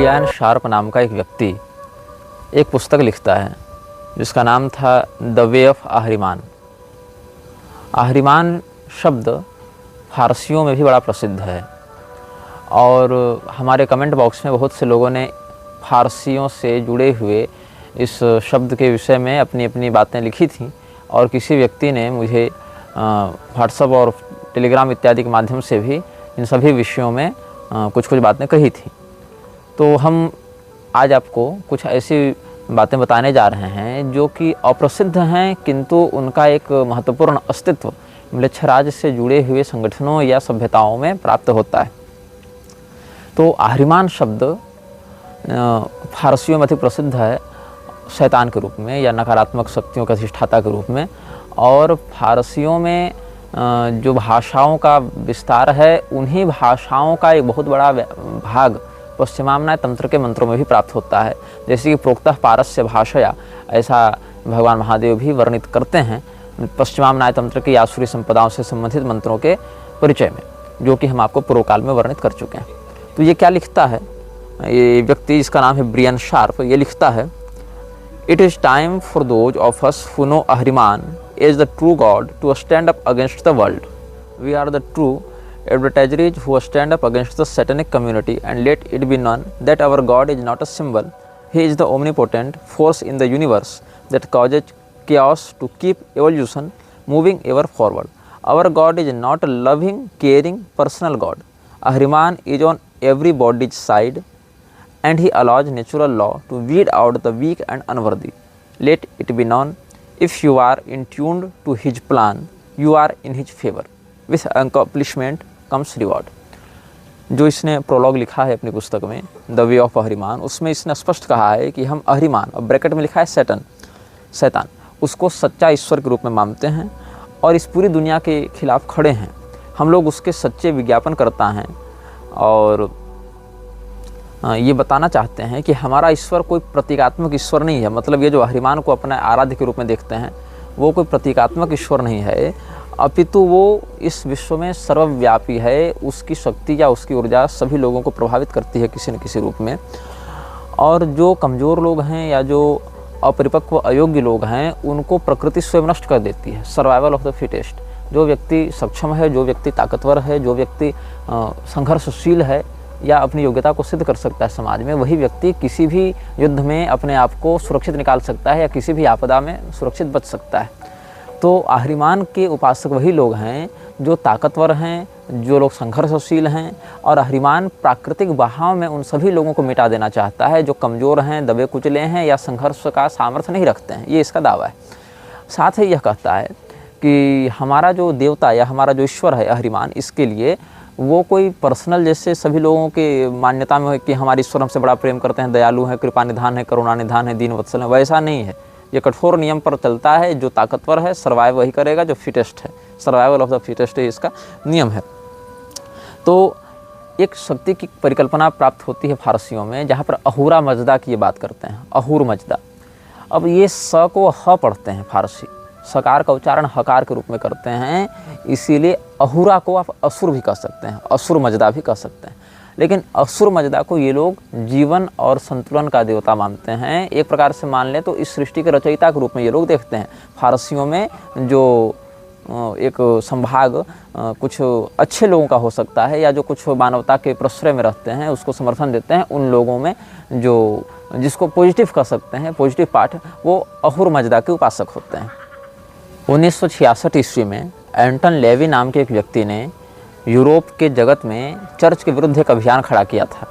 Brian sharp नाम का एक व्यक्ति एक पुस्तक लिखता है जिसका नाम था द वे ऑफ आहरिमान। आहरिमान शब्द फारसियों में भी बड़ा प्रसिद्ध है और हमारे कमेंट बॉक्स में बहुत से लोगों ने फारसियों से जुड़े हुए इस शब्द के विषय में अपनी अपनी बातें लिखी थीं और किसी व्यक्ति ने मुझे व्हाट्सएप और टेलीग्राम इत्यादि के माध्यम से भी इन सभी विषयों में कुछ बातें कही थी। तो हम आज आपको कुछ ऐसी बातें बताने जा रहे हैं जो कि अप्रसिद्ध हैं, किंतु उनका एक महत्वपूर्ण अस्तित्व म्लेच्छराज से जुड़े हुए संगठनों या सभ्यताओं में प्राप्त होता है। तो आहरिमान शब्द फारसियों में अधिक प्रसिद्ध है शैतान के रूप में या नकारात्मक शक्तियों के अधिष्ठाता के रूप में, और फारसियों में जो भाषाओं का विस्तार है उन्हीं भाषाओं का एक बहुत बड़ा भाग पश्चिमाम्नाय तंत्र के मंत्रों में भी प्राप्त होता है। जैसे कि प्रोक्तः पारस्य भाषया, ऐसा भगवान महादेव भी वर्णित करते हैं पश्चिमाम्नाय तंत्र की आसुरी संपदाओं से संबंधित मंत्रों के परिचय में, जो कि हम आपको पूर्व काल में वर्णित कर चुके हैं। तो ये क्या लिखता है ये व्यक्ति, जिसका नाम है ब्रियन शार्प, ये लिखता है, it is time for those of us who know Ahriman is the true God to stand up against the world. We are the true adversaries who stand up against the satanic community, and let it be known that our God is not a symbol. He is the omnipotent force in the universe that causes chaos to keep evolution moving ever forward. Our God is not a loving, caring, personal God. Ahriman is on everybody's side, and he allows natural law to weed out the weak and unworthy. Let it be known, if you are in tuned to his plan, you are in his favor. With accomplishment comes reward. जो इसने prologue लिखा है अपनी पुस्तक में the way of आहरिमान, उसमें इसने स्पष्ट कहा है कि हम आहरिमान, और ब्रैकेट में लिखा है शैतान, उसको सच्चा ईश्वर के रूप में मानते हैं और इस पूरी दुनिया के खिलाफ खड़े हैं। हम लोग उसके सच्चे विज्ञापन करता हैं और ये बताना चाहते हैं कि हमारा ईश्वर कोई प्रतीकात्मक ईश्वर नहीं है। मतलब ये जो आहरिमान को अपना आराध्य के रूप में देखते हैं वो कोई प्रतीकात्मक ईश्वर नहीं है, अपितु वो इस विश्व में सर्वव्यापी है। उसकी शक्ति या उसकी ऊर्जा सभी लोगों को प्रभावित करती है किसी न किसी रूप में, और जो कमज़ोर लोग हैं या जो अपरिपक्व अयोग्य लोग हैं उनको प्रकृति स्वयं नष्ट कर देती है। Survival of the fittest. जो व्यक्ति सक्षम है, जो व्यक्ति ताकतवर है, जो व्यक्ति संघर्षशील है या अपनी योग्यता को सिद्ध कर सकता है समाज में, वही व्यक्ति किसी भी युद्ध में अपने आप को सुरक्षित निकाल सकता है या किसी भी आपदा में सुरक्षित बच सकता है। तो आहरिमान के उपासक वही लोग हैं जो ताकतवर हैं, जो लोग संघर्षशील हैं, और आहरिमान प्राकृतिक बहाव में उन सभी लोगों को मिटा देना चाहता है जो कमज़ोर हैं, दबे कुचले हैं या संघर्ष का सामर्थ्य नहीं रखते हैं। ये इसका दावा है। साथ ही यह कहता है कि हमारा जो देवता या हमारा जो ईश्वर है आहरिमान, इसके लिए वो कोई पर्सनल जैसे सभी लोगों के मान्यता में है कि हमारे ईश्वर हमसे बड़ा प्रेम करते हैं, दयालु हैं, कृपा निधान है, करुणा निधान है, दीन वत्सल है, वैसा नहीं है। ये कठोर नियम पर चलता है। जो ताकतवर है सर्वाइव वही करेगा, जो फिटेस्ट है, सर्वाइवल ऑफ द फिटेस्ट है, इसका नियम है। तो एक शक्ति की परिकल्पना प्राप्त होती है फारसियों में, जहाँ पर अहूरा मजदा की ये बात करते हैं, अहूर मजदा। अब ये स को ह पढ़ते हैं फारसी, सकार का उच्चारण हकार के रूप में करते हैं, इसीलिए अहूरा को आप असुर भी कह सकते हैं, असुर मजदा भी कह सकते हैं। लेकिन असुर मजदा को ये लोग जीवन और संतुलन का देवता मानते हैं। एक प्रकार से मान लें तो इस सृष्टि के रचयिता के रूप में ये लोग देखते हैं। फारसियों में जो एक संभाग कुछ अच्छे लोगों का हो सकता है या जो कुछ मानवता के प्रश्रय में रहते हैं, उसको समर्थन देते हैं, उन लोगों में जो जिसको पॉजिटिव कह सकते हैं, पॉजिटिव पार्ट, वो अहूर मजदा के उपासक होते हैं। 1966 ईस्वी में एंटन लेवी नाम के एक व्यक्ति ने यूरोप के जगत में चर्च के विरुद्ध एक अभियान खड़ा किया था।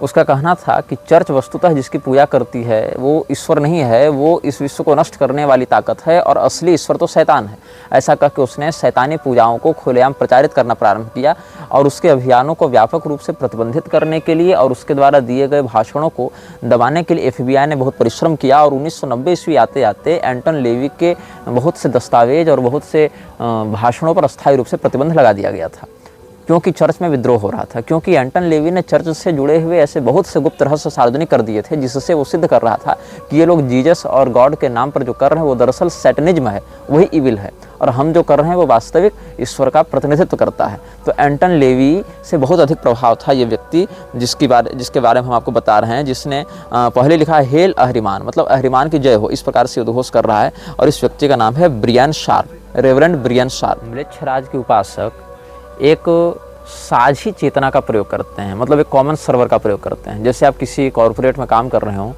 उसका कहना था कि चर्च वस्तुतः जिसकी पूजा करती है वो ईश्वर नहीं है, वो इस विश्व को नष्ट करने वाली ताकत है और असली ईश्वर तो शैतान है। ऐसा कह के उसने शैतानी पूजाओं को खुलेआम प्रचारित करना प्रारंभ किया और उसके अभियानों को व्यापक रूप से प्रतिबंधित करने के लिए और उसके द्वारा दिए गए भाषणों को दबाने के लिए FBI ने बहुत परिश्रम किया। और 1990 ईस्वी आते आते एंटन लेवी के बहुत से दस्तावेज और बहुत से भाषणों पर अस्थायी रूप से प्रतिबंध लगा दिया गया था। क्योंकि चर्च में विद्रोह हो रहा था, क्योंकि एंटन लेवी ने चर्च से जुड़े हुए ऐसे बहुत से गुप्त रहस्य सार्वजनिक कर दिए थे, जिससे वो सिद्ध कर रहा था कि ये लोग जीसस और गॉड के नाम पर जो कर रहे हैं वो दरअसल सैटनिज्म है, वही इविल है, और हम जो कर रहे हैं वो वास्तविक ईश्वर का प्रतिनिधित्व करता है। तो एंटन लेवी से बहुत अधिक प्रभाव था ये व्यक्ति, जिसके बारे में हम आपको बता रहे हैं, जिसने पहले लिखा है हेल अहरिमान, मतलब अहरिमान की जय हो, इस प्रकार से उद्घोष कर रहा है। और इस व्यक्ति का नाम है Brian Sharp, reverend Brian Sharp. म्लेच्छराज के उपासक एक साझी चेतना का प्रयोग करते हैं, मतलब एक कॉमन सर्वर का प्रयोग करते हैं। जैसे आप किसी कॉर्पोरेट में काम कर रहे हो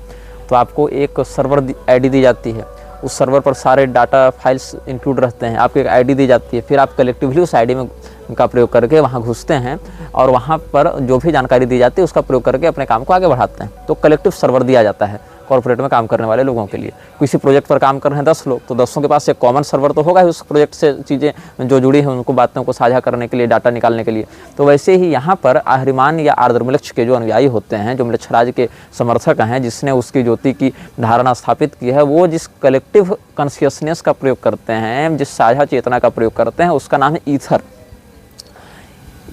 तो आपको एक सर्वर आईडी दी जाती है, उस सर्वर पर सारे डाटा फाइल्स इंक्लूड रहते हैं, आपको एक आईडी दी जाती है, फिर आप कलेक्टिवली उस आईडी में का प्रयोग करके वहाँ घुसते हैं और वहाँ पर जो भी जानकारी दी जाती है उसका प्रयोग करके अपने काम को आगे बढ़ाते हैं। तो कलेक्टिव सर्वर दिया जाता है कॉर्पोरेट में काम करने वाले लोगों के लिए। किसी प्रोजेक्ट पर काम कर रहे हैं 10 लोग, तो 10 के पास एक कॉमन सर्वर तो होगा ही उस प्रोजेक्ट से चीज़ें जो जुड़ी हैं उनको बातों को साझा करने के लिए, डाटा निकालने के लिए। तो वैसे ही यहाँ पर अहरिमान या आर्द्रमलेच्छ के जो अनुयायी होते हैं, जो म्लेच्छराज के समर्थक हैं, जिसने उसकी ज्योति की धारणा स्थापित की है, वो जिस कलेक्टिव कॉन्शियसनेस का प्रयोग करते हैं, जिस साझा चेतना का प्रयोग करते हैं, उसका नाम है ईथर।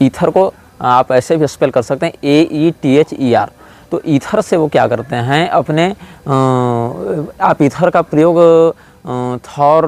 ईथर को आप ऐसे भी स्पेल कर सकते हैं AETHER। तो ईथर से वो क्या करते हैं, अपने आप ईथर का प्रयोग थॉर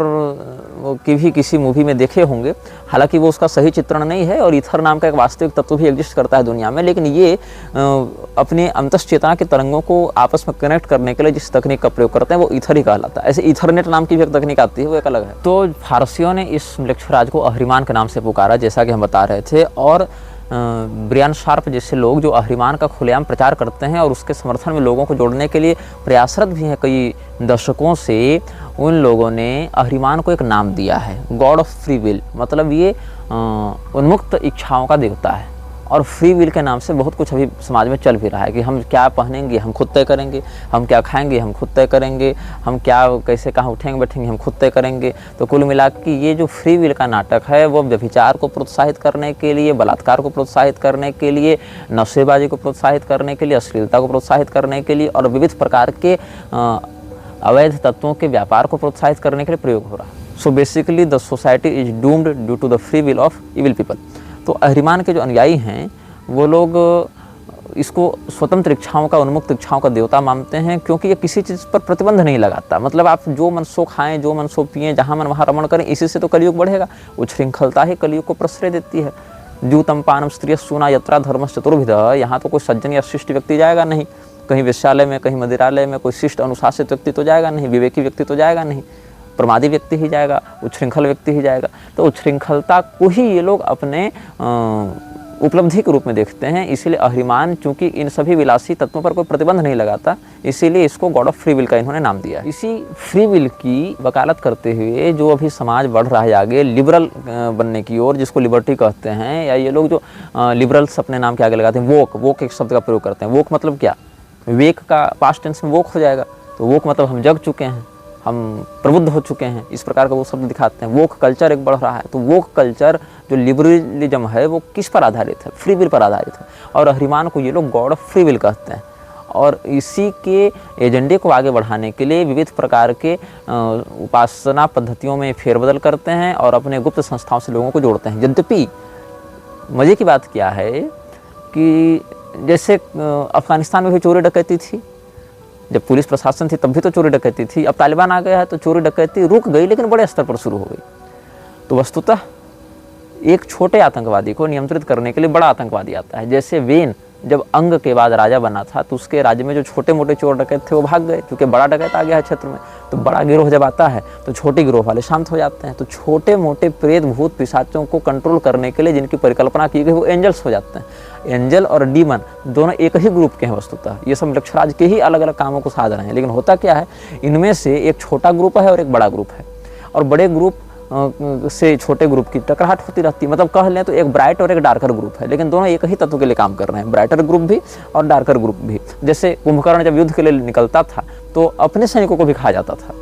की भी किसी मूवी में देखे होंगे, हालांकि वो उसका सही चित्रण नहीं है और ईथर नाम का एक वास्तविक तत्व भी एग्जिस्ट करता है दुनिया में, लेकिन ये अपने अंतश्चेतना के तरंगों को आपस में कनेक्ट करने के लिए जिस तकनीक का प्रयोग करते हैं वो ईथर ही कहलाता है। ऐसे ईथरनेट नाम की भी एक तकनीक आती है, वो एक अलग है। तो फारसियों ने इस म्लेच्छराज को अहरिमान के नाम से पुकारा, जैसा कि हम बता रहे थे। और ब्रियन शार्प जैसे लोग जो अहरिमान का खुलेआम प्रचार करते हैं और उसके समर्थन में लोगों को जोड़ने के लिए प्रयासरत भी हैं कई दशकों से, उन लोगों ने अहरिमान को एक नाम दिया है, गॉड ऑफ फ्री विल। मतलब ये उन्मुक्त इच्छाओं का देवता है। और फ्री विल के नाम से बहुत कुछ अभी समाज में चल भी रहा है कि हम क्या पहनेंगे हम खुद तय करेंगे, हम क्या खाएंगे हम खुद तय करेंगे, हम क्या कैसे कहाँ उठेंगे बैठेंगे हम खुद तय करेंगे। तो कुल मिला के ये जो फ्री विल का नाटक है वो व्यभिचार को प्रोत्साहित करने के लिए, बलात्कार को प्रोत्साहित करने के लिए, नशेबाजी को प्रोत्साहित करने के लिए, अश्लीलता को प्रोत्साहित करने के लिए और विविध प्रकार के अवैध तत्वों के व्यापार को प्रोत्साहित करने के लिए प्रयोग हो रहा है। So basically the society is doomed due to the free will of evil people. तो अहरिमान के जो अनुयायी हैं वो लोग इसको स्वतंत्र इच्छाओं का, उन्मुक्त इच्छाओं का देवता मानते हैं, क्योंकि ये किसी चीज़ पर प्रतिबंध नहीं लगाता। मतलब आप जो मन सो खाएं, जो मन सो पिएं, जहाँ मन वहाँ रमण करें, इसी से तो कलयुग बढ़ेगा। उच्छृंखलता ही कलयुग को प्रश्रय देती है। द्यूतम पानम स्त्रिय सूना यत्रा धर्मश्च चतुर्विध। यहाँ तो कोई सज्जन या शिष्ट व्यक्ति जाएगा नहीं, कहीं वेश्यालय में, कहीं मदिरालय में कोई शिष्ट अनुशासित व्यक्ति तो जाएगा नहीं, विवेकी व्यक्ति तो जाएगा नहीं, प्रमादी व्यक्ति ही जाएगा, उच्छृंखल व्यक्ति ही जाएगा। तो उच्छृंखलता को ही ये लोग अपने उपलब्धि के रूप में देखते हैं। इसीलिए अहरिमान चूंकि इन सभी विलासी तत्वों पर कोई प्रतिबंध नहीं लगाता, इसीलिए इसको गॉड ऑफ फ्री विल का इन्होंने नाम दिया। इसी फ्री विल की वकालत करते हुए जो अभी समाज बढ़ रहा है आगे लिबरल बनने की ओर, जिसको लिबर्टी कहते हैं, या ये लोग जो लिबरल्स अपने नाम के आगे लगाते हैं, वोक एक शब्द का प्रयोग करते हैं। वोक मतलब क्या, वेक का पास्ट टेंस में वोक हो जाएगा, तो वोक मतलब हम जग चुके हैं, हम प्रबुद्ध हो चुके हैं, इस प्रकार का वो शब्द दिखाते हैं। वोक कल्चर एक बढ़ रहा है। तो वोक कल्चर जो लिबरलिज्म है वो किस पर आधारित है, फ्री विल पर आधारित है। और अहरिमान को ये लोग गॉड ऑफ फ्री विल कहते हैं। और इसी के एजेंडे को आगे बढ़ाने के लिए विविध प्रकार के उपासना पद्धतियों में फेरबदल करते हैं और अपने गुप्त संस्थाओं से लोगों को जोड़ते हैं। यद्यपि मज़े की बात क्या है कि जैसे अफगानिस्तान में भी चोरी डकैती थी, जब पुलिस प्रशासन थी तब भी तो चोरी डकैती थी। अब तालिबान आ गया है तो चोरी डकैती रुक गई, लेकिन बड़े स्तर पर शुरू हो गई। तो वस्तुतः एक छोटे आतंकवादी को नियंत्रित करने के लिए बड़ा आतंकवादी आता है। जैसे वेन जब अंग के बाद राजा बना था तो उसके राज्य में जो छोटे मोटे चोर डकैत थे वो भाग गए, क्योंकि बड़ा डकैत आ गया है क्षेत्र में। तो बड़ा गिरोह जब आता है तो छोटे गिरोह वाले शांत हो जाते हैं। तो छोटे मोटे प्रेत भूत पिशाचों को कंट्रोल करने के लिए जिनकी परिकल्पना की गई वो एंजल्स हो जाते हैं। एंजल और डीमन दोनों एक ही ग्रुप के हैं वस्तुतः। ये सब म्लेच्छराज के ही अलग अलग कामों को साध रहे हैं। लेकिन होता क्या है, इनमें से एक छोटा ग्रुप है और एक बड़ा ग्रुप है, और बड़े ग्रुप से छोटे ग्रुप की टकराहट होती रहती है। मतलब कह लें तो एक ब्राइट और एक डार्कर ग्रुप है, लेकिन दोनों एक ही तत्व के लिए काम कर रहे हैं, ब्राइटर ग्रुप भी और डार्कर ग्रुप भी। जैसे कुंभकर्ण जब युद्ध के लिए निकलता था तो अपने सैनिकों को भी खा जाता था।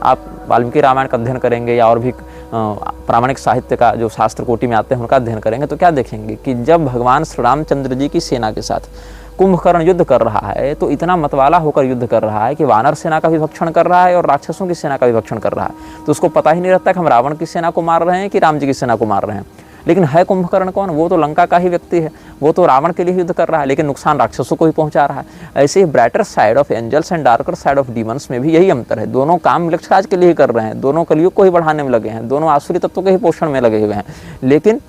आप वाल्मीकि रामायण का अध्ययन करेंगे या और भी प्रामाणिक साहित्य का जो शास्त्र कोटि में आते हैं उनका अध्ययन करेंगे तो क्या देखेंगे कि जब भगवान श्री रामचंद्र जी की सेना के साथ कुंभकर्ण युद्ध कर रहा है तो इतना मतवाला होकर युद्ध कर रहा है कि वानर सेना का भी भक्षण कर रहा है और राक्षसों की सेना का भी भक्षण कर रहा है। तो उसको पता ही नहीं रहता कि हम रावण की सेना को मार रहे हैं कि राम जी की सेना को मार रहे हैं। लेकिन है कुंभकर्ण कौन? वो तो लंका का ही व्यक्ति है, वो तो रावण के लिए युद्ध कर रहा है, लेकिन नुकसान राक्षसों को ही पहुंचा रहा है। ऐसे ही brighter side of angels and darker side of demons में भी यही अंतर है। दोनों काम मृक्षराज के लिए ही कर रहे हैं, दोनों कलयुग को ही बढ़ाने में लगे हैं, दोनों आसुरी तत्वों के ही पोषण में लगे हुए हैं, लेकिन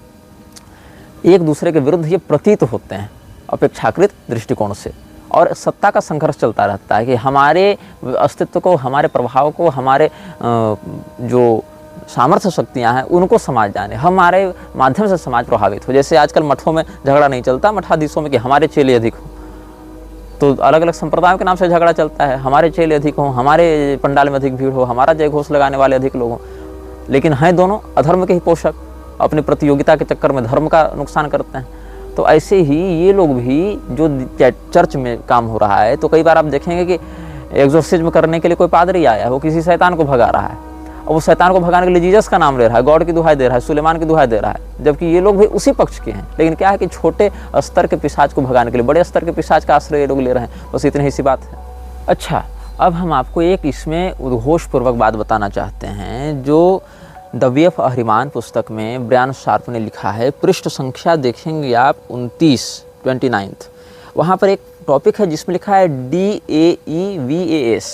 एक दूसरे के विरुद्ध ये प्रतीत होते हैं अपेक्षाकृत दृष्टिकोण से। और सत्ता का संघर्ष चलता रहता है कि हमारे अस्तित्व को, हमारे प्रभाव को, हमारे जो सामर्थ्य शक्तियां हैं उनको समाज जाने, हमारे माध्यम से समाज प्रभावित हो। जैसे आजकल मठों में झगड़ा नहीं चलता मठाधीशों में कि हमारे चेले अधिक हो, तो अलग अलग संप्रदायों के नाम से झगड़ा चलता है, हमारे चेले अधिक हों, हमारे पंडाल में अधिक भीड़ हो, हमारा जय घोष लगाने वाले अधिक लोग हों, लेकिन हैं दोनों अधर्म के ही पोषक, अपनी प्रतियोगिता के चक्कर में धर्म का नुकसान करते हैं। तो ऐसे ही ये लोग भी, जो चर्च में काम हो रहा है, तो कई बार आप देखेंगे कि एक्सोर्सिज्म करने के लिए कोई पादरी आया है, वो किसी शैतान को भगा रहा है, और वो शैतान को भगाने के लिए जीसस का नाम ले रहा है, गॉड की दुहाई दे रहा है, सुलेमान की दुहाई दे रहा है, जबकि ये लोग भी उसी पक्ष के हैं। लेकिन क्या है कि छोटे स्तर के पिशाच को भगाने के लिए बड़े स्तर के पिशाच का आश्रय ये लोग ले रहे हैं, बस इतनी ही सी बात है। अच्छा, अब हम आपको एक इसमें उद्घोषपूर्वक बात बताना चाहते हैं, जो द वे ऑफ अहरिमान पुस्तक में ब्रायन शार्प ने लिखा है। पृष्ठ संख्या देखेंगे आप 29 वहाँ पर एक टॉपिक है जिसमें लिखा है DAEVAS।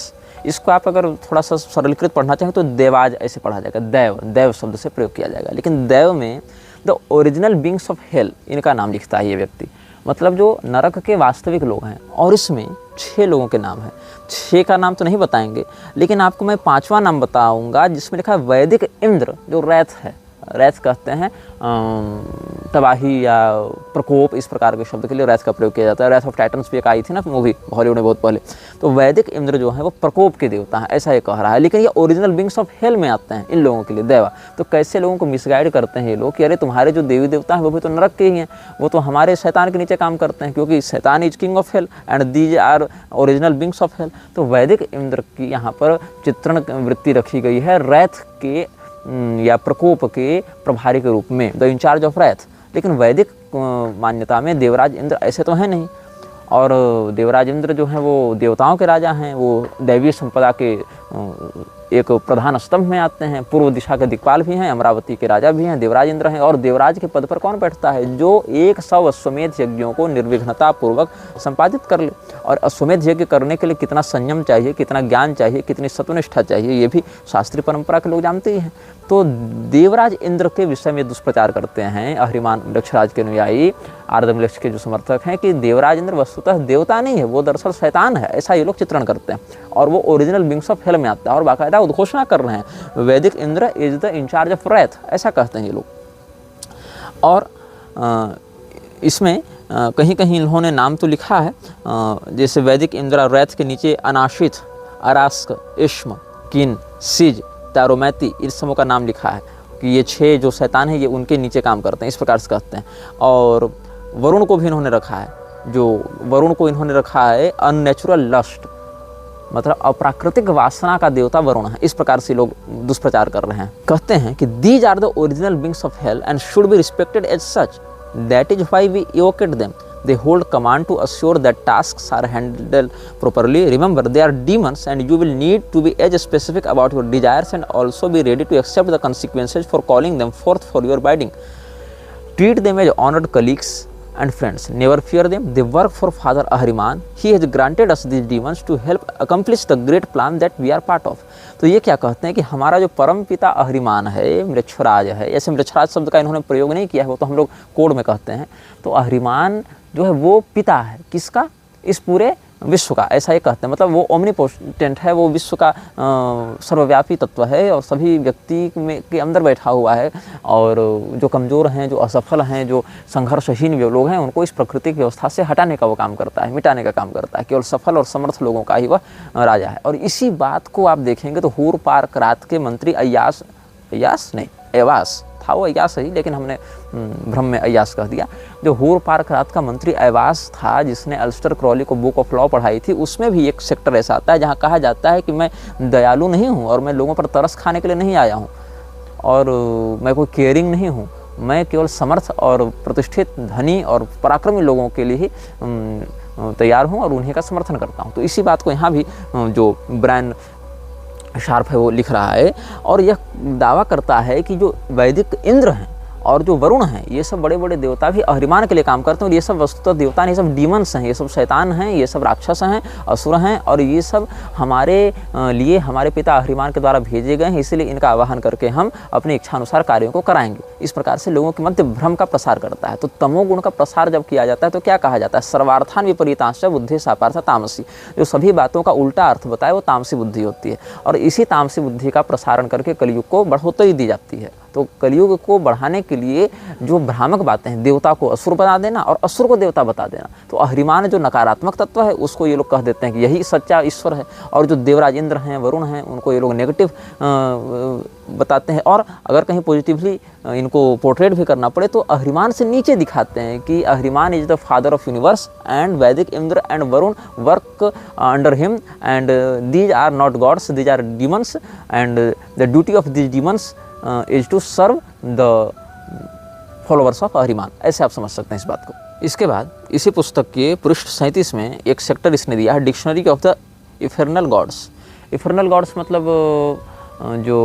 इसको आप अगर थोड़ा सा सरलीकृत पढ़ना चाहें तो देवाज ऐसे पढ़ा जाएगा, दैव, दैव शब्द से प्रयोग किया जाएगा। लेकिन दैव में the original beings of hello, इनका नाम लिखता है ये व्यक्ति, मतलब जो नरक के वास्तविक लोग हैं। और इसमें 6 लोगों के नाम हैं। 6 का नाम तो नहीं बताएंगे, लेकिन आपको मैं 5वां नाम बताऊंगा जिसमें लिखा है वैदिक इंद्र, जो रैथ है। रैथ कहते हैं तबाही या प्रकोप, इस प्रकार के शब्द के लिए रैथ का प्रयोग किया जाता है। रैथ ऑफ टाइटन्स भी एक आई थी ना मूवी हॉलीवुड में बहुत पहले। तो वैदिक इंद्र जो है वो प्रकोप के देवता हैं, ऐसा ये कह रहा है। लेकिन ये ओरिजिनल बींग्स ऑफ हेल में आते हैं इन लोगों के लिए, देवा। तो कैसे लोगों को मिसगाइड करते हैं ये लोग कि अरे तुम्हारे जो देवी देवता हैं वो भी तो नरक के ही हैं, वो तो हमारे शैतान के नीचे काम करते हैं, क्योंकि शैतान is king of hell and these are original beings of hell. तो वैदिक इंद्र की यहाँ पर चित्रण वृत्ति रखी गई है रैथ के या प्रकोप के प्रभारी के रूप में, द इंचार्ज ऑफ रैथ। लेकिन वैदिक मान्यता में देवराज इंद्र ऐसे तो हैं नहीं, और देवराज इंद्र जो हैं वो देवताओं के राजा हैं, वो दैवीय संपदा के एक प्रधान स्तंभ में आते हैं, पूर्व दिशा के दिक्पाल भी हैं, अमरावती के राजा भी हैं, देवराज इंद्र हैं। और देवराज के पद पर कौन बैठता है? जो 100 अश्वमेध यज्ञों को निर्विघ्नता पूर्वक संपादित कर ले। और अश्वमेध यज्ञ करने के लिए कितना संयम चाहिए, कितना ज्ञान चाहिए, कितनी सत्वनिष्ठा चाहिए, ये भी शास्त्रीय परंपरा के लोग जानते ही हैं। तो देवराज इंद्र के विषय में दुष्प्रचार करते हैं अहरिमान वृक्षराज के अनुयायी, आर्दमलेक्ष के जो समर्थक हैं, कि देवराज इंद्र वस्तुतः देवता नहीं है, वो दरअसल शैतान है, ऐसा ये लोग चित्रण करते हैं। और वो ओरिजिनल बींग्स ऑफ हेल में आता है, और बाकायदा उद्घोषणा कर रहे हैं Vedic Indra is the in charge of wrath, ऐसा कहते हैं ये लोग। और इसमें कहीं कहीं इन्होंने नाम तो लिखा है, जैसे वैदिक इंद्र और रैथ के नीचे अनाशित, अरास्क, इश्म, किन, सिज, तारोमैती, इस समूह का नाम लिखा है कि ये 6 जो शैतान हैं ये उनके नीचे काम करते हैं, इस प्रकार से कहते हैं। और वरुण को भी इन्होंने रखा है, जो वरुण को इन्होंने रखा है अननेचुरल लस्ट, मतलब अप्राकृतिक वासना का देवता वरुण है, इस प्रकार से लोग दुष्प्रचार कर रहे हैं। कहते हैं कि these are the original beings of hell and should be respected as such, that is why we इवोकेट them. They hold command to assure that tasks are handled properly. Remember, they are demons and you will need to be as specific about your desires and also be ready to accept the consequences for calling them forth for your bidding. Treat them as honored colleagues and friends. Never fear them. They work for Father Ahriman. He has granted us these demons to help accomplish the great plan that we are part of. तो ये क्या कहते हैं कि हमारा जो परम पिता अहरिमान है, मृक्षराज है, ऐसे मृक्षराज शब्द का इन्होंने प्रयोग नहीं किया है, वो तो हम लोग कोड में कहते हैं। तो अहरिमान जो है वो पिता है किसका? इस पूरे विश्व का, ऐसा ये कहते हैं। मतलब वो ओमनीपोटेंट है, वो विश्व का सर्वव्यापी तत्व है और सभी व्यक्ति में के अंदर बैठा हुआ है। और जो कमज़ोर हैं, जो असफल हैं, जो संघर्षहीन लोग हैं, उनको इस प्राकृतिक व्यवस्था से हटाने का वो काम करता है, मिटाने का काम करता है। केवल सफल और समर्थ लोगों का ही वह राजा है। और इसी बात को आप देखेंगे तो हूर पार्क रात के मंत्री एवास था, वो अय्यास ही, लेकिन हमने भ्रम में अय्यास कह दिया। जो हूर पार्क रात का मंत्री एवास था, जिसने अल्स्टर क्रॉली को बुक ऑफ लॉ पढ़ाई थी, उसमें भी एक सेक्टर ऐसा आता है जहाँ कहा जाता है कि मैं दयालु नहीं हूँ और मैं लोगों पर तरस खाने के लिए नहीं आया हूँ और मैं कोई केयरिंग नहीं हूँ, मैं केवल समर्थ और प्रतिष्ठित, धनी और पराक्रमी लोगों के लिए ही तैयार हूँ और उन्हीं का समर्थन करता हूँ। तो इसी बात को यहाँ भी जो ब्रायन शार्प है वो लिख रहा है और यह दावा करता है कि जो वैदिक इंद्र हैं और जो वरुण हैं ये सब बड़े बड़े देवता भी अहिरिमान के लिए काम करते हैं। और ये सब वस्तुतः देवता नहीं, ये सब डीमंस हैं, ये सब शैतान हैं, ये सब राक्षस हैं, असुर हैं, और ये सब हमारे लिए हमारे पिता अहिरिमान के द्वारा भेजे गए हैं, इसलिए इनका आवाहन करके हम अपनी इच्छानुसार कार्यों को कराएंगे। इस प्रकार से लोगों के मध्य भ्रम का प्रसार करता है। तो तमोगुण का प्रसार जब किया जाता है तो क्या कहा जाता है? सर्वार्थान विपरीतांश बुद्धि सापार्थ तामसी। जो सभी बातों का उल्टा अर्थ बताए वो तामसी बुद्धि होती है, और इसी तामसी बुद्धि का प्रसारण करके कलयुग को बढ़ोतरी दी जाती है। तो कलयुग को बढ़ाने के लिए जो भ्रामक बातें हैं, देवता को असुर बना देना और असुर को देवता बता देना, तो अहिरिमान जो नकारात्मक तत्व है उसको ये लोग कह देते हैं कि यही सच्चा ईश्वर है, और जो देवराज इंद्र हैं, वरुण हैं, उनको ये लोग नेगेटिव बताते हैं। और अगर कहीं पॉजिटिवली इनको पोर्ट्रेट भी करना पड़े तो अहिरिमान से नीचे दिखाते हैं कि Ahriman is the father of universe and Vedic Indra and Varuna work under him and these are not gods, these are demons and the duty of these demons is to serve the followers of Ahriman. ऐसे आप समझ सकते हैं इस बात को। इसके बाद इसी पुस्तक के पृष्ठ 37 में एक सेक्टर इसने दिया है, dictionary of the infernal gods. Infernal gods मतलब जो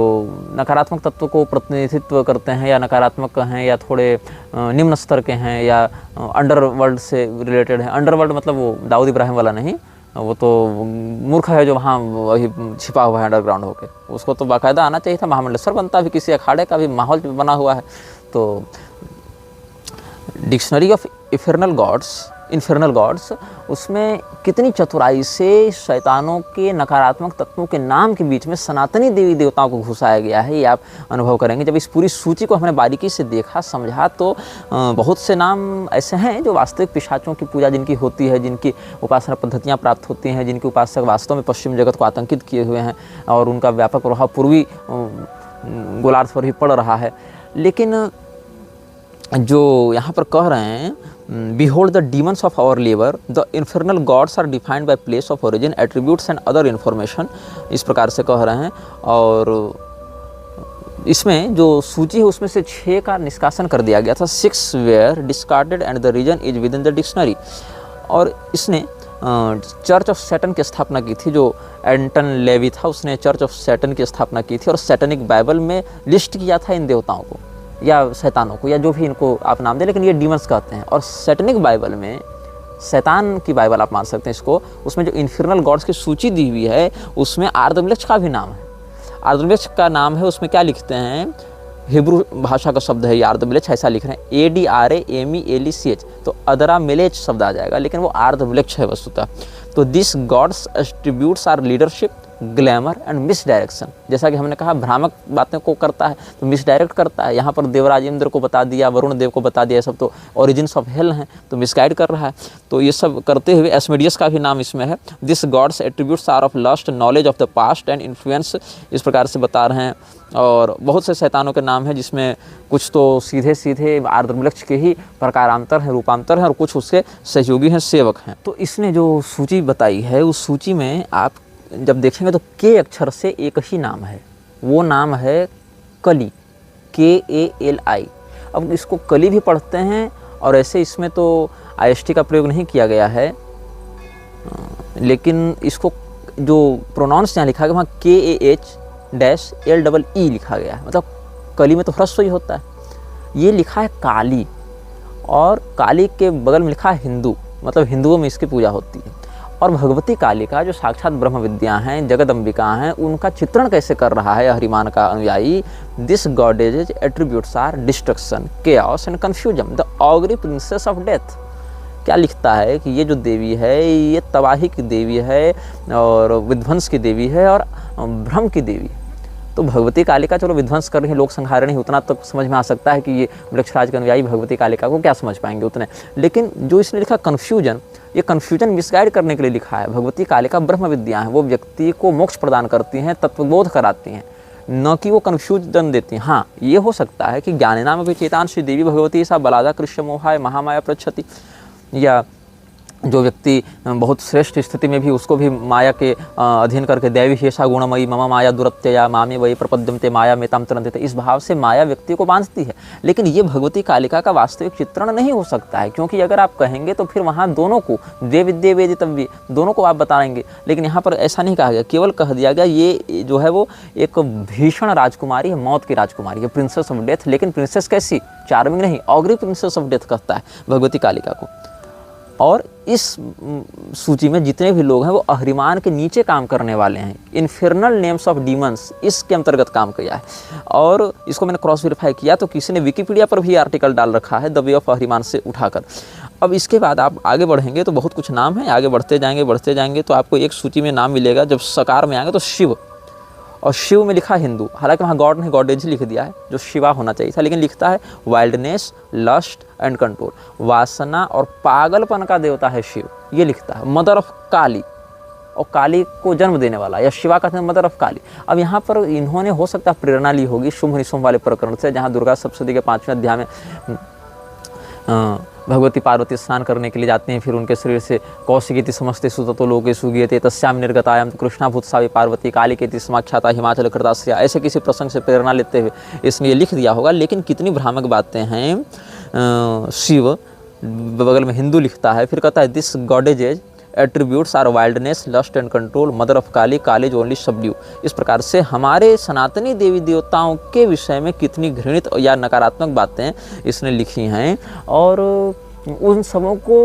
नकारात्मक तत्व को प्रतिनिधित्व करते हैं, या नकारात्मक हैं, या थोड़े निम्न स्तर के हैं, या अंडरवर्ल्ड से रिलेटेड है। अंडरवर्ल्ड मतलब वो दाऊद इब्राहिम वाला नहीं, वो तो मूर्ख है जो वहाँ वही छिपा हुआ है अंडरग्राउंड होके। उसको तो बाकायदा आना चाहिए था, महामंडलेश्वर बनता भी, किसी अखाड़े का भी माहौल बना हुआ है। तो डिक्शनरी ऑफ इन्फर्नल गॉड्स, उसमें कितनी चतुराई से शैतानों के नकारात्मक तत्वों के नाम के बीच में सनातनी देवी देवताओं को घुसाया गया है, ये आप अनुभव करेंगे। जब इस पूरी सूची को हमने बारीकी से देखा, समझा, तो बहुत से नाम ऐसे हैं जो वास्तविक पिशाचों की पूजा जिनकी होती है, जिनकी उपासना पद्धतियाँ प्राप्त होती हैं, जिनके उपासक वास्तव में पश्चिम जगत को आतंकित किए हुए हैं, और उनका व्यापक प्रभाव पूर्वी गोलार्ध पर भी पड़ रहा है। लेकिन जो यहाँ पर कह रहे हैं, Behold the demons of our labor, the infernal gods are defined by place of origin, attributes and other information, इस प्रकार से कह रहे हैं। और इसमें जो सूची है उसमें से 6 का निष्कासन कर दिया गया था। 6 were discarded and the region is within the dictionary। और इसने चर्च ऑफ सैटन की स्थापना की थी, जो एंटन लेवी था उसने चर्च ऑफ सैटन की स्थापना की थी, और सैटनिक बाइबल में लिस्ट किया था इन देवताओं को या शैतानों को, या जो भी इनको आप नाम दें, लेकिन ये डीमंस कहते हैं। और सैटनिक बाइबल में, शैतान की बाइबल आप मान सकते हैं इसको, उसमें जो इन्फर्नल गॉड्स की सूची दी हुई है उसमें आर्दमलेक्ष का भी नाम है। आर्दमलेक्ष का नाम है, उसमें क्या लिखते हैं, हिब्रू भाषा का शब्द है ये आर्दमलेक्ष, ऐसा लिख रहे हैं ADRAMELECH, तो अदरा मेलेच शब्द आ जाएगा, लेकिन वो आर्दमलेक्ष है वस्तुतः। तो this god's attributes are leadership, glamour and misdirection. जैसा कि हमने कहा भ्रामक बातें को करता है तो मिस डायरेक्ट करता है। यहाँ पर देवराज इंद्र को बता दिया, वरुण देव को बता दिया, सब तो ओरिजिन्स ऑफ हेल हैं, तो मिसगाइड कर रहा है। तो ये सब करते हुए एस्मेडियस का भी नाम इसमें है। This god's attributes are of lust, knowledge of the past and influence, इस प्रकार से बता रहे हैं। और बहुत से शैतानों के नाम हैं जिसमें कुछ तो सीधे सीधे आर्द्रमलक्ष के ही प्रकारांतर हैं, रूपांतर हैं, और कुछ उसके सहयोगी हैं, सेवक हैं। तो इसने जो सूची बताई है उस सूची में आप जब देखेंगे तो के अक्षर से एक ही नाम है, वो नाम है कली, KALI। अब इसको कली भी पढ़ते हैं, और ऐसे इसमें तो IST का प्रयोग नहीं किया गया है, लेकिन इसको जो प्रोनाउंस यहाँ लिखा गया वहाँ KAH-LEE लिखा गया है, मतलब कली में तो ह्रस्व ही होता है। ये लिखा है काली, और काली के बगल में लिखा है हिंदू, मतलब हिंदुओं में इसकी पूजा होती है। और भगवती कालिका जो साक्षात ब्रह्म विद्या हैं, जगदम्बिका हैं, उनका चित्रण कैसे कर रहा है अहिरिमान का अनुयायी। This goddess attributes are destruction, chaos and confusion, the augury princess of death. क्या लिखता है कि ये जो देवी है ये तबाही की देवी है, और विध्वंस की देवी है, और भ्रम की देवी। तो भगवती कालिका चलो विध्वंस कर रही है, लोक संहारणी, उतना तो समझ में आ सकता है कि ये वृक्षराज के अनुयायी भगवती कालिका को क्या समझ पाएंगे उतने। लेकिन जो इसने लिखा कन्फ्यूजन, ये कन्फ्यूजन मिसगाइड करने के लिए लिखा है। भगवती कालिका ब्रह्म विद्या है, वो व्यक्ति को मोक्ष प्रदान करती हैं, तत्वबोध कराती हैं, न कि वो कन्फ्यूजन देती हैं। हाँ, ये हो सकता है कि ज्ञानिनाम विचेतान श्री देवी भगवती सा बलादा कृष्ण मोहाय महामाया प्रच्छति, या जो व्यक्ति बहुत श्रेष्ठ स्थिति में भी उसको भी माया के अधीन करके दैवी हेषा गुणमयी मम माया दुरत्यया मामे वही प्रपद्यन्ते माया में ताम तरंते, इस भाव से माया व्यक्ति को बांधती है। लेकिन ये भगवती कालिका का वास्तविक चित्रण नहीं हो सकता है, क्योंकि अगर आप कहेंगे तो फिर वहाँ दोनों को द्वे विद्ये वेदितव्ये दोनों को आप बताएंगे। लेकिन यहाँ पर ऐसा नहीं कहा गया, केवल कह दिया गया ये जो है वो एक भीषण राजकुमारी है, मौत की राजकुमारी है, प्रिंसेस ऑफ डेथ। लेकिन प्रिंसेस कैसी? चार्मिंग नहीं, ऑगरी प्रिंसेस ऑफ डेथ कहता है भगवती कालिका को। और इस सूची में जितने भी लोग हैं वो अहरिमान के नीचे काम करने वाले हैं, इन्फर्नल नेम्स ऑफ डीमंस इसके अंतर्गत काम किया है। और इसको मैंने क्रॉस वेरीफाई किया तो किसी ने विकिपीडिया पर भी आर्टिकल डाल रखा है द वे ऑफ अहरिमान से उठाकर। अब इसके बाद आप आगे बढ़ेंगे तो बहुत कुछ नाम है, आगे बढ़ते जाएंगे तो आपको एक सूची में नाम मिलेगा। जब सकार में आएंगे तो शिव, और शिव में लिखा हिंदू, हालांकि वहाँ गॉड नहीं गॉडेज लिख दिया है जो शिवा होना चाहिए था, लेकिन लिखता है वाइल्डनेस, लस्ट एंड कंट्रोल, वासना और पागलपन का देवता है शिव, ये लिखता है। मदर ऑफ काली, और काली को जन्म देने वाला, या शिवा कहते हैं मदर ऑफ काली। अब यहाँ पर इन्होंने हो सकता है प्रेरणा ली होगी शुंभ निशुंभ वाले प्रकरण से, जहाँ दुर्गा सप्तशती के 5वें अध्याय में भगवती पार्वती स्नान करने के लिए जाते हैं, फिर उनके शरीर से कौशिकीति समस्ते सुततो लोके सुगीयते तस्याम निर्गतायाम तो कृष्णा भूतसावी पार्वती कालिकेति समाख्याता हिमाचल कृताश्रिया, ऐसे किसी प्रसंग से प्रेरणा लेते हुए इसने ये लिख दिया होगा। लेकिन कितनी भ्रामक बातें हैं। शिव बगल में हिंदू लिखता है, फिर कहता है this goddesses attributes are wildness, lust and control, mother of Kali, कालेज ओनली सबड्यू। इस प्रकार से हमारे सनातनी देवी देवताओं के विषय में कितनी घृणित या नकारात्मक बातें इसने लिखी हैं। और उन सबों को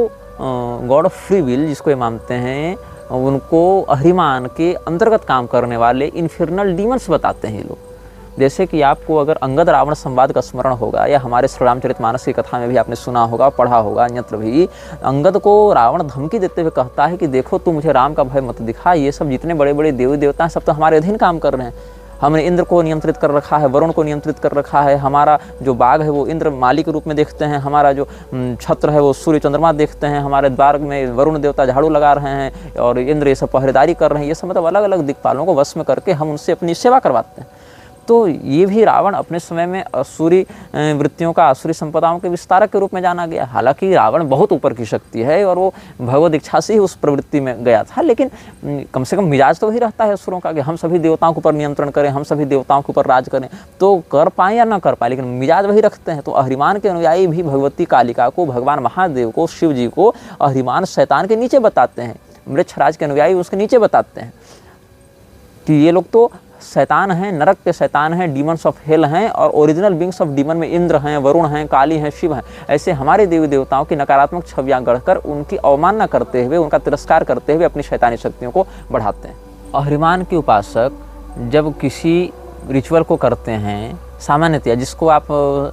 गॉड ऑफ फ्री विल जिसको ये मानते हैं, उनको अहरिमान के अंतर्गत काम करने वाले इन्फर्नल डीमंस बताते हैं ये लोग। जैसे कि आपको अगर अंगद रावण संवाद का स्मरण होगा, या हमारे श्री रामचरितमानस की कथा में भी आपने सुना होगा, पढ़ा होगा अन्यत्र भी, अंगद को रावण धमकी देते हुए कहता है कि देखो तू मुझे राम का भय मत दिखा, ये सब जितने बड़े बड़े देवी देवता हैं सब तो हमारे अधीन काम कर रहे हैं। हमने इंद्र को नियंत्रित कर रखा है, वरुण को नियंत्रित कर रखा है, हमारा जो बाग है वो इंद्र माली के रूप में देखते हैं, हमारा जो छत्र है वो सूर्य चंद्रमा देखते हैं, हमारे द्वार में वरुण देवता झाड़ू लगा रहे हैं और इंद्र ये सब पहरेदारी कर रहे हैं। ये सब मतलब अलग अलग दिक्पालों को वश में करके हम उनसे अपनी सेवा करवाते हैं। तो ये भी रावण अपने समय में असुरी वृत्तियों का, असुरी संपदाओं के विस्तारक के रूप में जाना गया। हालांकि रावण बहुत ऊपर की शक्ति है और वो भगवत इच्छा से ही उस प्रवृत्ति में गया था, लेकिन कम से कम मिजाज तो वही रहता है असुरों का कि हम सभी देवताओं के ऊपर नियंत्रण करें, हम सभी देवताओं के ऊपर राज करें। तो कर पाएँ या ना कर पाएँ, लेकिन मिजाज वही रखते हैं। तो अहरिमान के अनुयायी भी भगवती कालिका को, भगवान महादेव को, शिव जी को अहरिमान शैतान के नीचे बताते हैं, मृच्छराज के अनुयायी उसके नीचे बताते हैं कि ये लोग तो शैतान हैं, नरक के शैतान हैं, डीमंस ऑफ हेल हैं, और ओरिजिनल बींग्स ऑफ डीमन में इंद्र हैं, वरुण हैं, काली हैं, शिव हैं। ऐसे हमारे देवी देवताओं की नकारात्मक छवियां गढ़कर उनकी अवमानना करते हुए, उनका तिरस्कार करते हुए अपनी शैतानी शक्तियों को बढ़ाते हैं। अहरिमान के उपासक जब किसी रिचुअल को करते हैं, सामान्यतया जिसको आप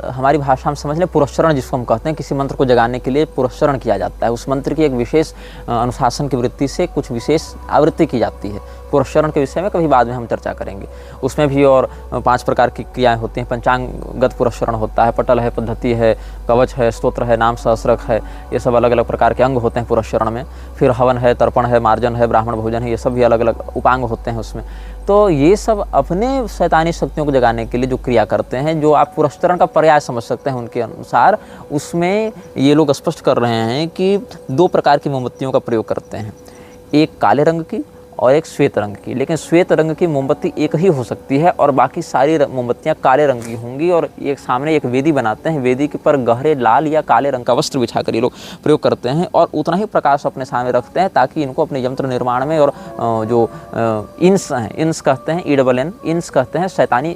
हमारी भाषा में समझ लें पुरस्चरण जिसको हम कहते हैं, किसी मंत्र को जगाने के लिए पुरस्चरण किया जाता है। उस मंत्र की एक विशेष अनुशासन की वृत्ति से कुछ विशेष आवृत्ति की जाती है। पुरस्चरण के विषय में कभी बाद में हम चर्चा करेंगे। उसमें भी और 5 प्रकार की क्रियाएं होती हैं। पंचांगगत पुरस्चरण होता है, पटल है, पद्धति है, कवच है, स्तोत्र है, नाम सहस्रक है, ये सब अलग अलग प्रकार के अंग होते हैं पुरस्चरण में। फिर हवन है, तर्पण है, मार्जन है, ब्राह्मण भोजन है, ये सब भी अलग अलग उपांग होते हैं उसमें। तो ये सब अपने शैतानी शक्तियों को जगाने के लिए जो क्रिया करते हैं, जो आप पुरस्चरण का पर्याय समझ सकते हैं उनके अनुसार, उसमें ये लोग स्पष्ट कर रहे हैं कि 2 प्रकार की मोमबत्तियों का प्रयोग करते हैं, एक काले रंग की और एक श्वेत रंग की। लेकिन श्वेत रंग की मोमबत्ती एक ही हो सकती है और बाकी सारी मोमबत्तियाँ काले रंग की होंगी। और एक सामने एक वेदी बनाते हैं, वेदी के पर गहरे लाल या काले रंग का वस्त्र बिछाकर ये लोग प्रयोग करते हैं और उतना ही प्रकाश अपने सामने रखते हैं ताकि इनको अपने यंत्र निर्माण में, और जो इंस हैं, इंस कहते हैं, ENN, इंस कहते हैं शैतानी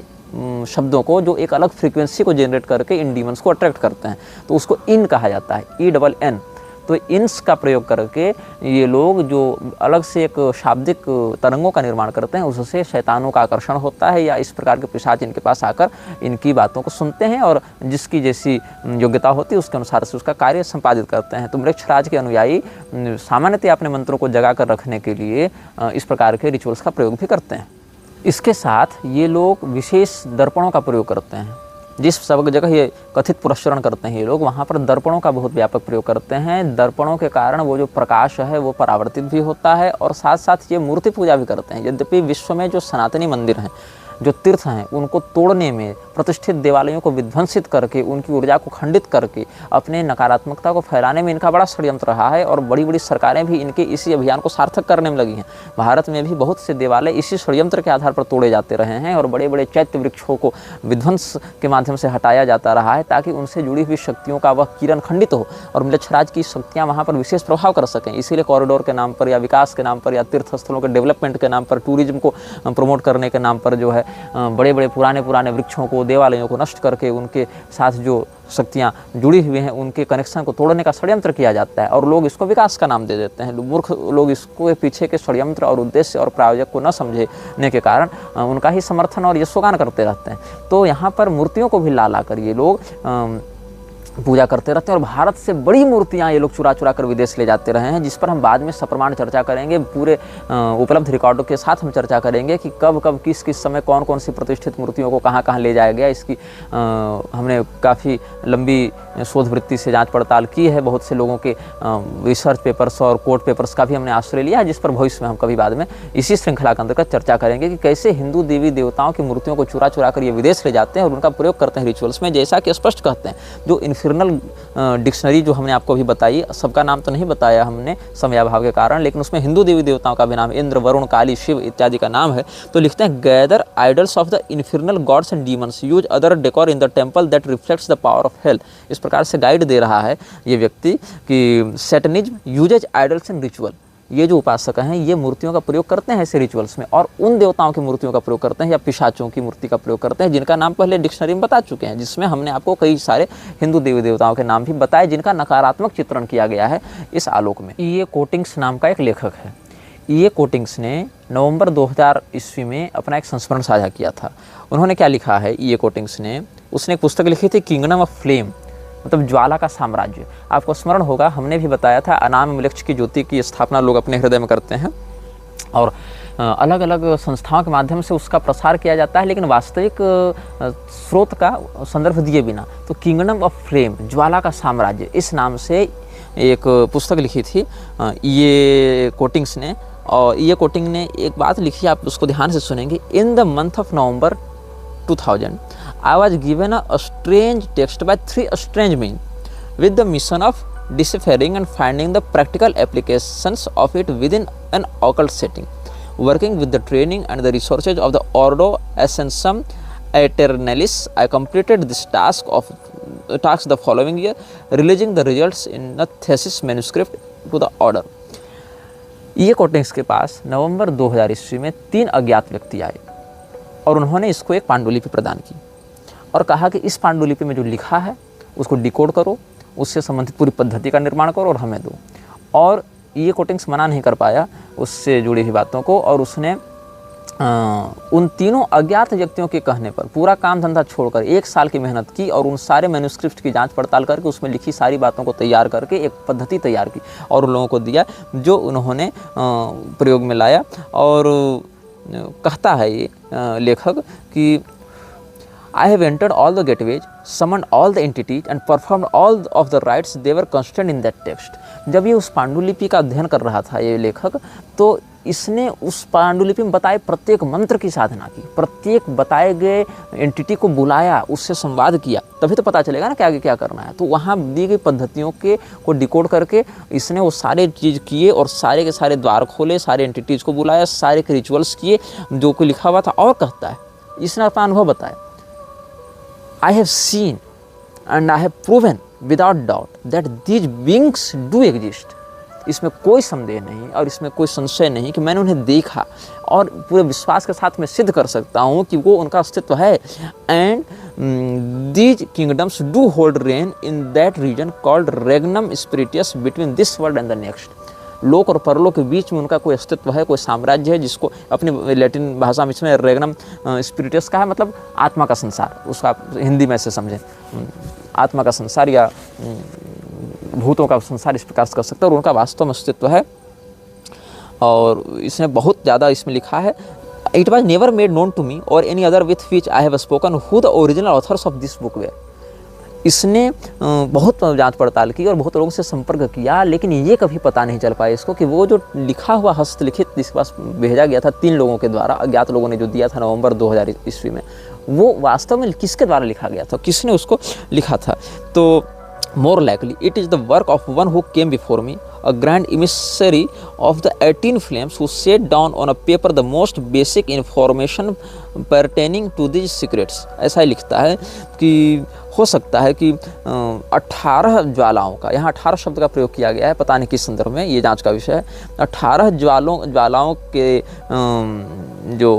शब्दों को जो एक अलग फ्रीक्वेंसी को जनरेट करके इन डीमंस को अट्रैक्ट करते हैं, तो उसको इन कहा जाता है, ENN। तो इंस का प्रयोग करके ये लोग जो अलग से एक शाब्दिक तरंगों का निर्माण करते हैं, उससे शैतानों का आकर्षण होता है, या इस प्रकार के पिशाच इनके पास आकर इनकी बातों को सुनते हैं और जिसकी जैसी योग्यता होती है उसके अनुसार से उसका कार्य संपादित करते हैं। तो मृक्षराज के अनुयायी सामान्यतः अपने मंत्रों को जगा कर रखने के लिए इस प्रकार के रिचुअल्स का प्रयोग भी करते हैं। इसके साथ ये लोग विशेष दर्पणों का प्रयोग करते हैं। जिस सब जगह ये कथित पुरस्चरण करते हैं ये लोग, वहाँ पर दर्पणों का बहुत व्यापक प्रयोग करते हैं। दर्पणों के कारण वो जो प्रकाश है वो परावर्तित भी होता है और साथ साथ ये मूर्ति पूजा भी करते हैं। यद्यपि विश्व में जो सनातनी मंदिर हैं, जो तीर्थ हैं उनको तोड़ने में, प्रतिष्ठित देवालयों को विध्वंसित करके, उनकी ऊर्जा को खंडित करके अपने नकारात्मकता को फैलाने में इनका बड़ा षड्यंत्र रहा है। और बड़ी बड़ी सरकारें भी इनके इसी अभियान को सार्थक करने में लगी हैं। भारत में भी बहुत से देवालय इसी षड्यंत्र के आधार पर तोड़े जाते रहे हैं और बड़े बड़े चैत्य वृक्षों को विध्वंस के माध्यम से हटाया जाता रहा है, ताकि उनसे जुड़ी हुई शक्तियों का वह किरण खंडित हो और म्लेच्छराज की शक्तियाँ वहाँ पर विशेष प्रभाव कर सकें। इसीलिए कॉरिडोर के नाम पर या विकास के नाम पर या तीर्थ स्थलों के डेवलपमेंट के नाम पर, टूरिज्म को प्रमोट करने के नाम पर जो है बड़े बड़े पुराने वृक्षों को, देवालयों को नष्ट करके उनके साथ जो शक्तियाँ जुड़ी हुई हैं उनके कनेक्शन को तोड़ने का षड्यंत्र किया जाता है। और लोग इसको विकास का नाम दे देते हैं। मूर्ख लोग इसको पीछे के षड्यंत्र और उद्देश्य और प्रायोजक को न समझने के कारण उनका ही समर्थन और यशोगान करते रहते हैं। तो यहाँ पर मूर्तियों को भी ला ला कर ये लोग पूजा करते रहते हैं और भारत से बड़ी मूर्तियाँ ये लोग चुरा चुरा कर विदेश ले जाते रहे हैं, जिस पर हम बाद में सप्रमाण चर्चा करेंगे। पूरे उपलब्ध रिकॉर्डों के साथ हम चर्चा करेंगे कि कब कब किस किस समय कौन कौन सी प्रतिष्ठित मूर्तियों को कहाँ कहाँ ले जाया गया। इसकी हमने काफ़ी लंबी शोध वृत्ति से जांच पड़ताल की है। बहुत से लोगों के रिसर्च पेपर्स और कोर्ट पेपर्स का भी हमने आश्रय लिया है, जिस पर भविष्य में हम कभी बाद में इसी श्रृंखला के अंतर्गत चर्चा करेंगे कि कैसे हिंदू देवी देवताओं की मूर्तियों को चुरा चुरा कर ये विदेश ले जाते हैं और उनका प्रयोग करते हैं रिचुअल्स में। जैसा कि स्पष्ट कहते हैं, जो इन्फिर्नल डिक्शनरी जो हमने आपको अभी बताई, सबका नाम तो नहीं बताया हमने समयाभाव के कारण, लेकिन उसमें हिंदू देवी देवताओं का भी नाम, इंद्र, वरुण, काली, शिव इत्यादि का नाम है। तो लिखते हैं, gather idols of the infernal gods and demons, use other decor in the temple that reflects the power of hell. इस प्रकार से गाइड दे रहा है ये व्यक्ति कि सैटनिज्म यूजेज आइडल्स इन रिचुअल। ये जो उपासक हैं ये मूर्तियों का प्रयोग करते हैं ऐसे रिचुअल्स में, और उन देवताओं की मूर्तियों का प्रयोग करते हैं या पिशाचों की मूर्ति का प्रयोग करते हैं, जिनका नाम पहले डिक्शनरी में बता चुके हैं, जिसमें हमने आपको कई सारे हिंदू देवी देवताओं के नाम भी बताए जिनका नकारात्मक चित्रण किया गया है इस आलोक में। ये कोटिंग्स नाम का एक लेखक है। ये कोटिंग्स ने नवंबर 2000 ईस्वी में अपना एक संस्मरण साझा किया था। उन्होंने क्या लिखा है, ये कोटिंग्स ने, उसने एक पुस्तक लिखी थी किंगडम ऑफ फ्लेम, मतलब ज्वाला का साम्राज्य। आपको स्मरण होगा, हमने भी बताया था अनाम मिलक्ष की ज्योति की स्थापना लोग अपने हृदय में करते हैं और अलग अलग संस्थाओं के माध्यम से उसका प्रसार किया जाता है, लेकिन वास्तविक स्रोत का संदर्भ दिए बिना। तो किंगडम ऑफ फ्लेम, ज्वाला का साम्राज्य, इस नाम से एक पुस्तक लिखी थी ये कोटिंग्स ने। और ये कोटिंग ने एक बात लिखी, आप उसको ध्यान से सुनेंगे। In the month of November 2000 I was given a strange text by 3 strange men with the mission of deciphering and finding the practical applications of it within an occult setting. Working with the training and the resources of the Ordo Ascension Aeternalis, I completed this task the following year, releasing the results in a thesis manuscript to the order. ये coatings के पास नवंबर 2000 ईस्वी में 3 अज्ञात व्यक्ति आए और उन्होंने इसको एक पांडुलिपि प्रदान की और कहा कि इस पांडुलिपि में जो लिखा है उसको डिकोड करो, उससे संबंधित पूरी पद्धति का निर्माण करो और हमें दो। और ये कोटिंग्स मना नहीं कर पाया उससे जुड़ी हुई बातों को, और उसने उन तीनों अज्ञात व्यक्तियों के कहने पर पूरा काम धंधा छोड़कर 1 साल की मेहनत की और उन सारे मैन्युस्क्रिप्ट की जांच पड़ताल करके उसमें लिखी सारी बातों को तैयार करके एक पद्धति तैयार की और उन लोगों को दिया, जो उन्होंने प्रयोग में लाया। और कहता है ये लेखक कि I have entered all the gateways, summoned all the entities and performed all of the rites they were contained in that text. जब ये उस पांडुलिपि का अध्ययन कर रहा था ये लेखक, तो इसने उस पांडुलिपि में बताए प्रत्येक मंत्र की साधना की, प्रत्येक बताए गए एंटिटी को बुलाया, उससे संवाद किया, तभी तो पता चलेगा ना कि आगे क्या करना है। तो वहाँ दी गई पद्धतियों को डिकोड करके इसने वो सारे चीज़ किए और सारे के सारे द्वार खोले, सारे एंटिटीज़ को बुलाया, सारे के रिचुअल्स किए जो कोई लिखा हुआ था। और कहता है, इसने अपना अनुभव बताया, I have seen and I have proven without doubt that these beings do exist. इसमें कोई संदेह नहीं और इसमें कोई संशय नहीं कि मैंने उन्हें देखा और पूरे विश्वास के साथ मैं सिद्ध कर सकता हूँ कि वो उनका अस्तित्व है। And these kingdoms do hold reign in that region called regnum spiritus between this world and the next. लोक और परलोक के बीच में उनका कोई अस्तित्व है, कोई साम्राज्य है, जिसको अपनी लैटिन भाषा में इसमें रेगनम स्पिरिटस का है, मतलब आत्मा का संसार, उसका हिंदी में से समझें, आत्मा का संसार या भूतों का संसार इस प्रकार से कर सकते हैं, और उनका वास्तव में अस्तित्व है। और इसने बहुत ज़्यादा इसमें लिखा है, it was never made known to me or any other with which I have spoken who the original authors of this book were. इसने बहुत जांच पड़ताल की और बहुत लोगों से संपर्क किया, लेकिन ये कभी पता नहीं चल पाया इसको कि वो जो लिखा हुआ हस्तलिखित जिसके पास भेजा गया था 3 लोगों के द्वारा, अज्ञात लोगों ने जो दिया था नवंबर 2000 ईस्वी में, वो वास्तव में किसके द्वारा लिखा गया था, किसने उसको लिखा था। तो more likely it is the work of one who came before me, a grand emissary of the 18 flames, who set down on a paper the most basic information pertaining to these secrets। ऐसा ही लिखता है कि हो सकता है कि 18 ज्वालाओं का, यहाँ 18 शब्द का प्रयोग किया गया है, पता नहीं किस संदर्भ में, ये जांच का विषय है। 18 ज्वालाओं के जो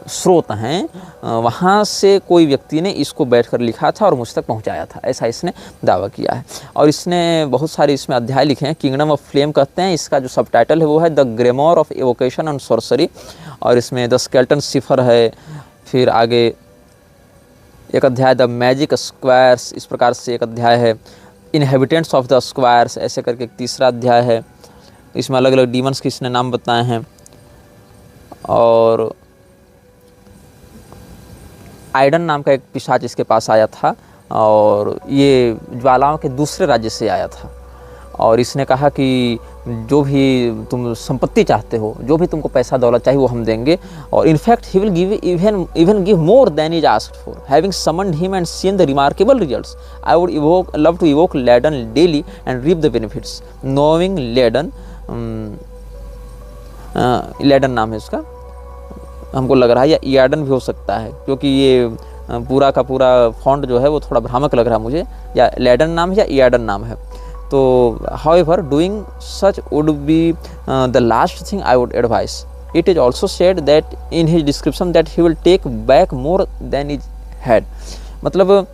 स्रोत हैं वहाँ से कोई व्यक्ति ने इसको बैठकर लिखा था और मुझ तक पहुँचाया था, ऐसा इसने दावा किया है। और इसने बहुत सारे इसमें अध्याय लिखे हैं। किंगडम ऑफ फ्लेम कहते हैं, इसका जो सब टाइटल है वो है the grimoire of evocation and sorcery, और इसमें द स्केल्टन सिफर है। फिर आगे एक अध्याय द मैजिक स्क्वायर्स, इस प्रकार से एक अध्याय है। इनहेबिटेंट्स ऑफ द स्क्वायर्स ऐसे करके एक तीसरा अध्याय है। इसमें अलग अलग डीमंस के इसने नाम बताए हैं। और आइडन नाम का एक पिशाच इसके पास आया था और ये ज्वालाओं के दूसरे राज्य से आया था, और इसने कहा कि जो भी तुम संपत्ति चाहते हो, जो भी तुमको पैसा दौलत चाहिए वो हम देंगे, और in fact he will give even give more than is asked for, having summoned him and seen the remarkable results, I would love to invoke Laden daily and reap the benefits, knowing Laden, Laden नाम है उसका, हमको लग रहा है, या यार्डन भी हो सकता है, क्योंकि ये पूरा का पूरा फॉन्ट जो है वो थोड़ा भ्रामक लग रहा है मुझे, या लेडन नाम है या यार्डन नाम है। तो however doing such would be the last thing I would advise. It is also said that in his description that he will take back more than is had. मतलब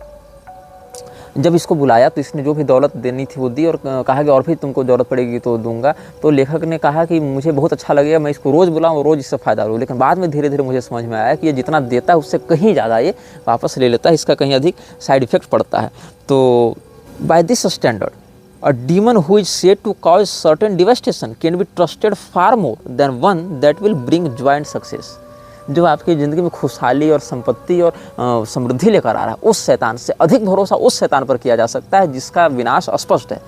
जब इसको बुलाया तो इसने जो भी दौलत देनी थी वो दी, और कहा कि और भी तुमको ज़रूरत पड़ेगी तो दूंगा। तो लेखक ने कहा कि मुझे बहुत अच्छा लगेगा, मैं इसको रोज़ बुलाऊँ और रोज़ इससे फ़ायदा लूँ। लेकिन बाद में धीरे धीरे मुझे समझ में आया कि ये जितना देता है उससे कहीं ज़्यादा ये वापस ले लेता है, इसका कहीं अधिक साइड इफ़ेक्ट पड़ता है। तो by this standard a demon who is said to cause certain devastation can be trusted far more than one that will bring joy and success. जो आपकी ज़िंदगी में खुशहाली और संपत्ति और समृद्धि लेकर आ रहा है, उस शैतान से अधिक भरोसा उस शैतान पर किया जा सकता है जिसका विनाश स्पष्ट है।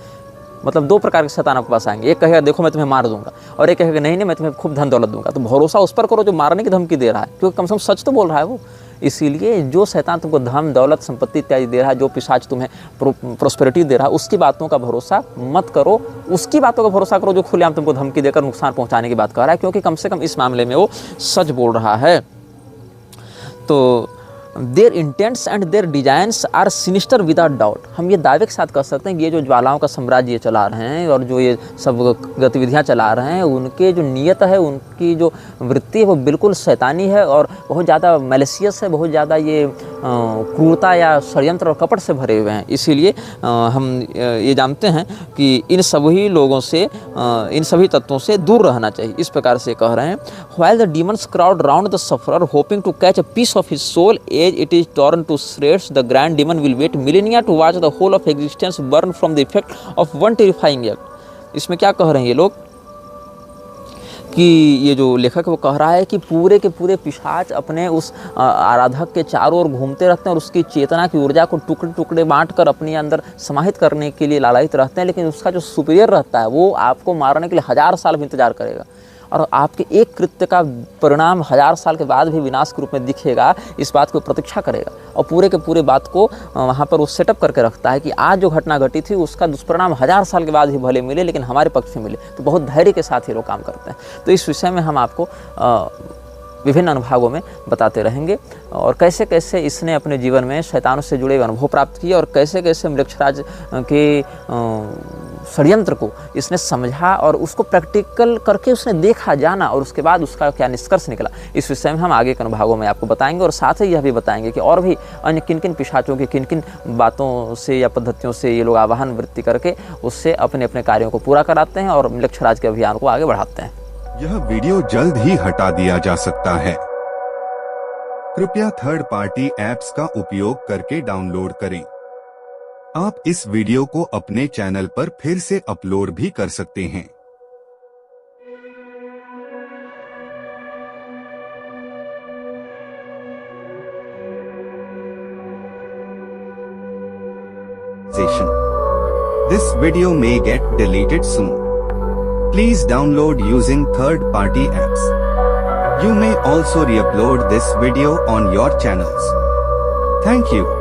मतलब 2 प्रकार के शैतान आपके पास आएंगे, एक कहेगा देखो मैं तुम्हें मार दूंगा, और एक कहेगा नहीं नहीं मैं तुम्हें खूब धन दौलत दूंगा। तो भरोसा उस पर करो जो मारने की धमकी दे रहा है, क्योंकि कम से कम सच तो बोल रहा है वो। इसीलिए जो शैतान तुमको धन दौलत संपत्ति इत्यादि दे रहा है, जो पिशाच तुम्हें प्रोस्पेरिटी दे रहा है, उसकी बातों का भरोसा मत करो। उसकी बातों का भरोसा करो जो खुलेआम तुमको धमकी देकर नुकसान पहुंचाने की बात कर रहा है, क्योंकि कम से कम इस मामले में वो सच बोल रहा है। तो their intents and their designs are sinister without doubt. हम ये दावे के साथ कह सकते हैं कि ये जो ज्वालाओं का साम्राज्य ये चला रहे हैं और जो ये सब गतिविधियां चला रहे हैं, उनके जो नियत है, उनकी जो वृत्ति है वो बिल्कुल शैतानी है और बहुत ज़्यादा मैलिशियस है, बहुत ज़्यादा ये क्रूरता या षड्यंत्र और कपट से भरे हुए हैं। इसीलिए हम ये जानते हैं कि इन सभी लोगों से, इन सभी तत्वों से दूर रहना चाहिए। इस प्रकार से कह रहे हैं, while the demons crowd round the sufferer hoping to catch a piece of his soul as it is torn to shreds, the grand demon will wait millennia to watch the whole of existence burn from the effect of one terrifying act. इसमें क्या कह रहे हैं ये लोग कि ये जो लेखक वो कह रहा है कि पूरे के पूरे पिशाच अपने उस आराधक के चारों ओर घूमते रहते हैं और उसकी चेतना की ऊर्जा को टुकड़े टुकड़े बांट कर अपने अंदर समाहित करने के लिए लालायित रहते हैं, लेकिन उसका जो सुपीरियर रहता है वो आपको मारने के लिए 1000 साल भी इंतजार करेगा और आपके एक कृत्य का परिणाम 1000 साल के बाद भी विनाश के रूप में दिखेगा, इस बात को प्रतीक्षा करेगा और पूरे के पूरे बात को वहाँ पर वो सेटअप करके रखता है कि आज जो घटना घटी थी उसका दुष्परिणाम 1000 साल के बाद ही भले मिले लेकिन हमारे पक्ष में मिले। तो बहुत धैर्य के साथ ये लोग काम करते हैं। तो इस विषय में हम आपको विभिन्न अनुभागों में बताते रहेंगे और कैसे कैसे इसने अपने जीवन में शैतानों से जुड़े अनुभव प्राप्त किए और कैसे कैसे मृक्षराज के षड्यंत्र को इसने समझा और उसको प्रैक्टिकल करके उसने देखा जाना और उसके बाद उसका क्या निष्कर्ष निकला। इस विषय में हम आगे के अनुभागों में आपको बताएंगे और साथ ही यह भी बताएंगे कि और भी अन्य किन किन पिशाचों की किन किन बातों से या पद्धतियों से ये लोग आवाहन वृत्ति करके उससे अपने अपने कार्यों को पूरा कराते हैं और मृक्षराज के अभियान को आगे बढ़ाते हैं। यह वीडियो जल्द ही हटा दिया जा सकता है। कृपया थर्ड पार्टी ऐप्स का उपयोग करके डाउनलोड करें। आप इस वीडियो को अपने चैनल पर फिर से अपलोड भी कर सकते हैं। monetization. This video may get deleted soon. Please download using third-party apps. You may also re-upload this video on your channels. Thank you.